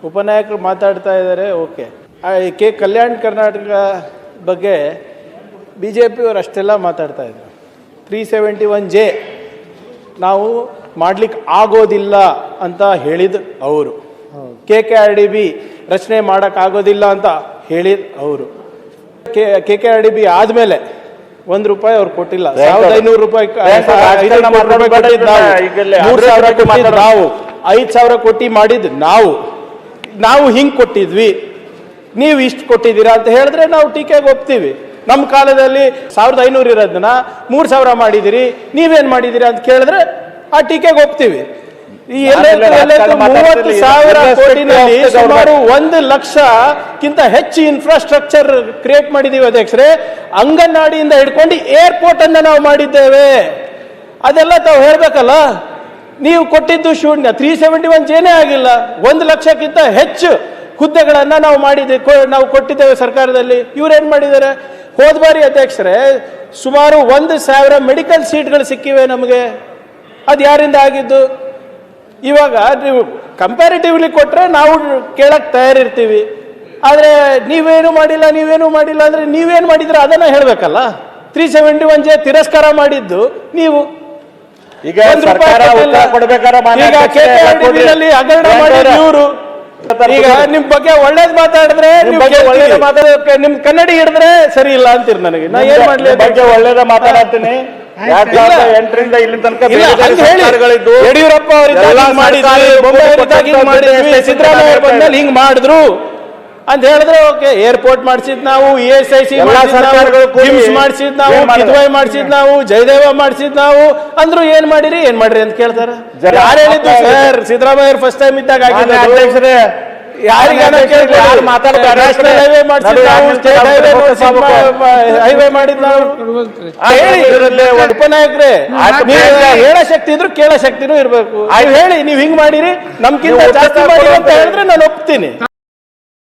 ಉಪನಾಯಕರು ಮಾತಾಡ್ತಾ ಇದ್ದಾರೆ. ಓಕೆ, ಕಲ್ಯಾಣ ಕರ್ನಾಟಕ ಬಗ್ಗೆ ಬಿ ಜೆ ಪಿಯವರು ಅಷ್ಟೆಲ್ಲ ಮಾತಾಡ್ತಾ ಇದ್ರು. 371J ನಾವು ಮಾಡ್ಲಿಕ್ಕೆ ಆಗೋದಿಲ್ಲ ಅಂತ ಹೇಳಿದ ಅವರು. KKRDB ರಚನೆ ಮಾಡೋಕ್ಕಾಗೋದಿಲ್ಲ ಅಂತ ಹೇಳಿದ ಅವರು. KKRDB ಆದಮೇಲೆ ₹1 ಅವ್ರು ಕೊಟ್ಟಿಲ್ಲ. 1500 ರೂಪಾಯಿ 3000 ಕೊಟ್ಟಿದ್ದು ನಾವು, 5000 ಕೊಟ್ಟು ಮಾಡಿದ್ದು ನಾವು ಹಿಂಗೆ ಕೊಟ್ಟಿದ್ವಿ, ನೀವು ಇಷ್ಟು ಕೊಟ್ಟಿದ್ದೀರಾ ಅಂತ ಹೇಳಿದ್ರೆ ನಾವು ಟೀಕೆಗೆ ಒಪ್ತೀವಿ. ನಮ್ಮ ಕಾಲದಲ್ಲಿ 1500 ಇರೋದನ್ನ 3000 ಮಾಡಿದಿರಿ, ನೀವೇನ್ ಮಾಡಿದಿರಿ ಅಂತ ಕೇಳಿದ್ರೆ ಆ ಟೀಕೆಗೆ ಒಪ್ತೀವಿ. ಈ 30,000 ಕೋಟಿನಲ್ಲಿ ಸುಮಾರು 1 ಲಕ್ಷಕ್ಕಿಂತ ಹೆಚ್ಚು ಇನ್ಫ್ರಾಸ್ಟ್ರಕ್ಚರ್ ಕ್ರಿಯೇಟ್ ಮಾಡಿದೀವಿ ಅಧ್ಯಕ್ಷರೇ. ಅಂಗನವಾಡಿಯಿಂದ ಹಿಡ್ಕೊಂಡು ಏರ್ಪೋರ್ಟ್ ಅನ್ನ ನಾವು ಮಾಡಿದ್ದೇವೆ. ಅದೆಲ್ಲ ತಾವು ಹೇಳ್ಬೇಕಲ್ಲ. ನೀವು ಕೊಟ್ಟಿದ್ದು ಶೂನ್ಯ. 371Jನೇ ಆಗಿಲ್ಲ. 1 ಲಕ್ಷಕ್ಕಿಂತ ಹೆಚ್ಚು ಹುದ್ದೆಗಳನ್ನ ನಾವು ಕೊಟ್ಟಿದ್ದೇವೆ ಸರ್ಕಾರದಲ್ಲಿ. ಇವ್ರೇನ್ ಮಾಡಿದ್ದಾರೆ? ಹೋದ ಬಾರಿ ಅಧ್ಯಕ್ಷರೇ ಸುಮಾರು 1,000 ಮೆಡಿಕಲ್ ಸೀಟ್ಗಳು ಸಿಕ್ಕಿವೆ ನಮಗೆ. ಅದು ಯಾರಿಂದ ಆಗಿದ್ದು? ಇವಾಗ ನೀವು ಕಂಪ್ಯಾರಿಟಿವ್ಲಿ ಕೊಟ್ಟರೆ ನಾವು ಕೇಳಕ್ ತಯಾರಿರ್ತೀವಿ. ಆದರೆ ನೀವೇನು ಮಾಡಿಲ್ಲ ಅಂದ್ರೆ ನೀವೇನು ಮಾಡಿದ್ರೆ ಅದನ್ನ ಹೇಳ್ಬೇಕಲ್ಲ. 371J ತಿರಸ್ಕಾರ ಮಾಡಿದ್ದು ನೀವು. ಈಗ ಹಗರಣ ಮಾಡಿದ್ರು ಇವರು. ಈಗ ನಿಮ್ ಬಗ್ಗೆ ಒಳ್ಳೇದ್ ಮಾತಾಡಿದ್ರೆ ನಿಮ್ ಕನ್ನಡಿ ಹಿಡಿದ್ರೆ ಸರಿ ಇಲ್ಲ ಅಂತೀರಿ ನನಗೆ. ನಾ ಏನ್ ಮಾಡ್ಲಿ? ಬಗ್ಗೆ ಒಳ್ಳೇದ ಮಾತಾಡ್ತೀನಿ. 2008ರಿಂದ ಇಲ್ಲಿ ತನಕ ಯಡಿಯೂರಪ್ಪ ಮಾಡಿದ್ವಿ, ಸಿದ್ದರಾಮಯ್ಯ ಬಂದ್ಮೇಲೆ ಹಿಂಗ್ ಮಾಡಿದ್ರು ಅಂತ ಹೇಳಿದ್ರೆ ಓಕೆ. ಏರ್ಪೋರ್ಟ್ ಮಾಡಿಸಿದ್ ನಾವು, ESIC ಮಾಡಿಸಿದ್ ನಾವು, ಕಿದ್ವಾಯ್ ಮಾಡಿಸಿದ್ ನಾವು, ಜಯದೇವ ಮಾಡಿಸಿದ್ ನಾವು ಅಂದ್ರು. ಏನ್ ಮಾಡಿರಿ ಅಂತ ಕೇಳ್ತಾರ. ಯಾರು ಹೇಳಿದ್ದು ಸರ್? ಸಿದ್ದರಾಮಯ್ಯ ಫಸ್ಟ್ ಟೈಮ್ ಇದ್ದಾಗ ಆಗಿದ್ದು. ಹೈವೇ ಮಾಡಿದ್ ನಾವು. ಉಪನಾಯಕರೇ, ಹೇಳೋ ಶಕ್ತಿ ಇದ್ರು ಕೇಳೋ ಶಕ್ತಿನೂ ಇರ್ಬೇಕು. ಹೇಳಿ, ನೀವ್ ಹಿಂಗ್ ಮಾಡಿರಿ, ನಮ್ಗಿಂತ ಜಾಸ್ತಿ ಮಾಡಿ ಅಂತ ಹೇಳಿದ್ರೆ ನಾನು ಒಪ್ತೀನಿ.